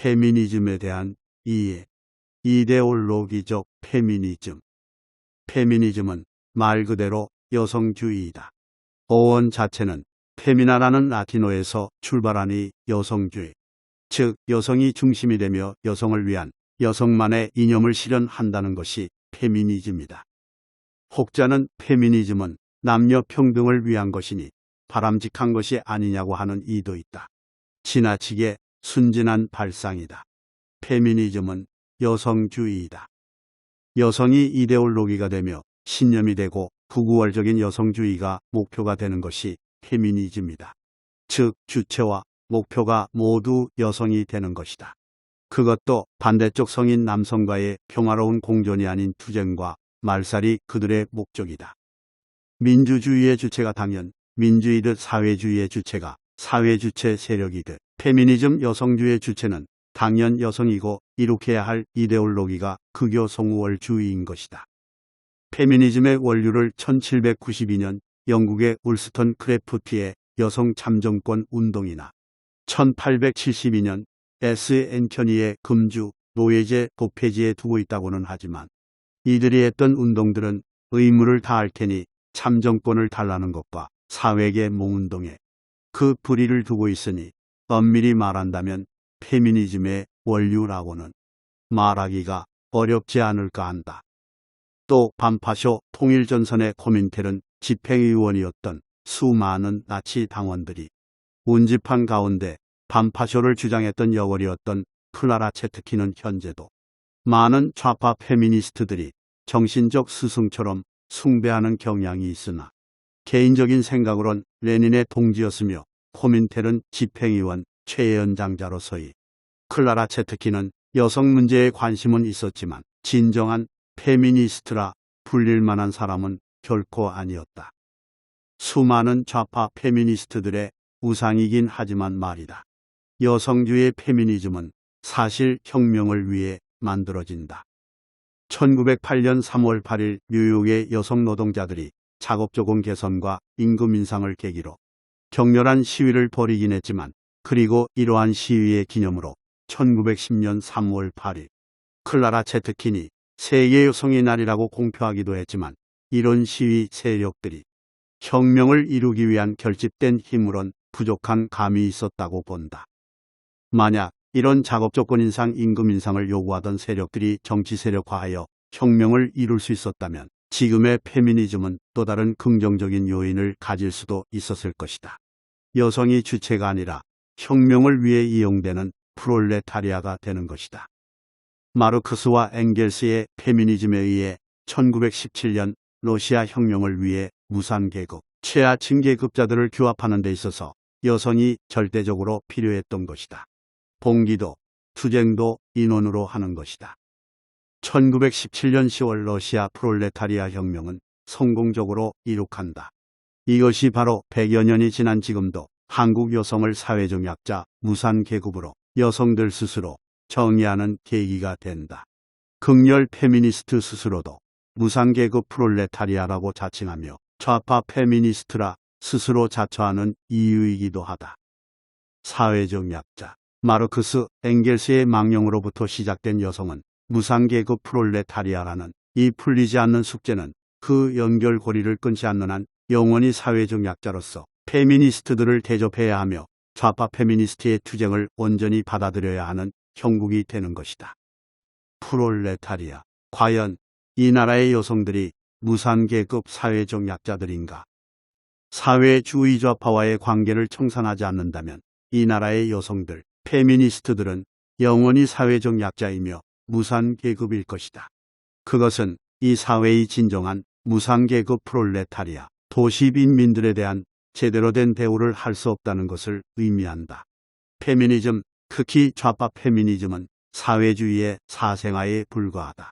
페미니즘에 대한 이해. 이데올로기적 페미니즘. 페미니즘은 말 그대로 여성주의이다. 어원 자체는 페미나라는 라틴어에서 출발하니 여성주의, 즉 여성이 중심이 되며 여성을 위한 여성만의 이념을 실현한다는 것이 페미니즘이다. 혹자는 페미니즘은 남녀 평등을 위한 것이니 바람직한 것이 아니냐고 하는 이도 있다. 지나치게 순진한 발상이다. 페미니즘은 여성주의이다. 여성이 이데올로기가 되며 신념이 되고 부구월적인 여성주의가 목표가 되는 것이 페미니즘이다. 즉 주체와 목표가 모두 여성이 되는 것이다. 그것도 반대쪽 성인 남성과의 평화로운 공존이 아닌 투쟁과 말살이 그들의 목적이다. 민주주의의 주체가 당연, 민주이듯 사회주의의 주체가 사회주체 세력이듯 페미니즘 여성주의의 주체는 당연 여성이고 이룩해야 할 이데올로기가 극요 성우월주의인 것이다. 페미니즘의 원류를 1792년 영국의 울스턴 크래프티의 여성 참정권 운동이나 1872년 앤커니의 금주, 노예제 도폐지에 두고 있다고는 하지만 이들이 했던 운동들은 의무를 다할 테니 참정권을 달라는 것과 사회계 몽운동에 그 뿌리를 두고 있으니 엄밀히 말한다면 페미니즘의 원류라고는 말하기가 어렵지 않을까 한다. 또 반파쇼 통일전선의 코민텔은 집행의원이었던 수많은 나치 당원들이 운집한 가운데 반파쇼를 주장했던 여걸이었던 클라라 체트키는 현재도 많은 좌파 페미니스트들이 정신적 스승처럼 숭배하는 경향이 있으나 개인적인 생각으론 레닌의 동지였으며 코민텔은 집행위원 최연장자로서의 클라라 체트키는 여성 문제에 관심은 있었지만 진정한 페미니스트라 불릴 만한 사람은 결코 아니었다. 수많은 좌파 페미니스트들의 우상이긴 하지만 말이다. 여성주의 페미니즘은 사실 혁명을 위해 만들어진다. 1908년 3월 8일 뉴욕의 여성 노동자들이 작업조건 개선과 임금 인상을 계기로 격렬한 시위를 벌이긴 했지만 그리고 이러한 시위의 기념으로 1910년 3월 8일 클라라 체트킨이 세계 여성의 날이라고 공표하기도 했지만 이런 시위 세력들이 혁명을 이루기 위한 결집된 힘으론 부족한 감이 있었다고 본다. 만약 이런 작업조건 인상, 임금 인상을 요구하던 세력들이 정치 세력화하여 혁명을 이룰 수 있었다면 지금의 페미니즘은 또 다른 긍정적인 요인을 가질 수도 있었을 것이다. 여성이 주체가 아니라 혁명을 위해 이용되는 프롤레타리아가 되는 것이다. 마르크스와 엥겔스의 페미니즘에 의해 1917년 러시아 혁명을 위해 무산계급, 최하층 계급자들을 규합하는 데 있어서 여성이 절대적으로 필요했던 것이다. 봉기도, 투쟁도 인원으로 하는 것이다. 1917년 10월 러시아 프롤레타리아 혁명은 성공적으로 이룩한다. 이것이 바로 100여 년이 지난 지금도 한국 여성을 사회적 약자, 무산계급으로 여성들 스스로 정의하는 계기가 된다. 극렬 페미니스트 스스로도 무산계급 프롤레타리아라고 자칭하며 좌파 페미니스트라 스스로 자처하는 이유이기도 하다. 사회적 약자. 마르크스, 엥겔스의 망령으로부터 시작된 여성은 무산계급 프롤레타리아라는 이 풀리지 않는 숙제는 그 연결고리를 끊지 않는 한 영원히 사회적 약자로서 페미니스트들을 대접해야 하며 좌파 페미니스트의 투쟁을 온전히 받아들여야 하는 형국이 되는 것이다. 프롤레타리아. 과연 이 나라의 여성들이 무산계급 사회적 약자들인가? 사회주의 좌파와의 관계를 청산하지 않는다면 이 나라의 여성들, 페미니스트들은 영원히 사회적 약자이며 무산계급일 것이다. 그것은 이 사회의 진정한 무산계급 프롤레타리아, 도시빈민들에 대한 제대로 된 대우를 할 수 없다는 것을 의미한다. 페미니즘, 특히 좌파 페미니즘은 사회주의의 사생아에 불과하다.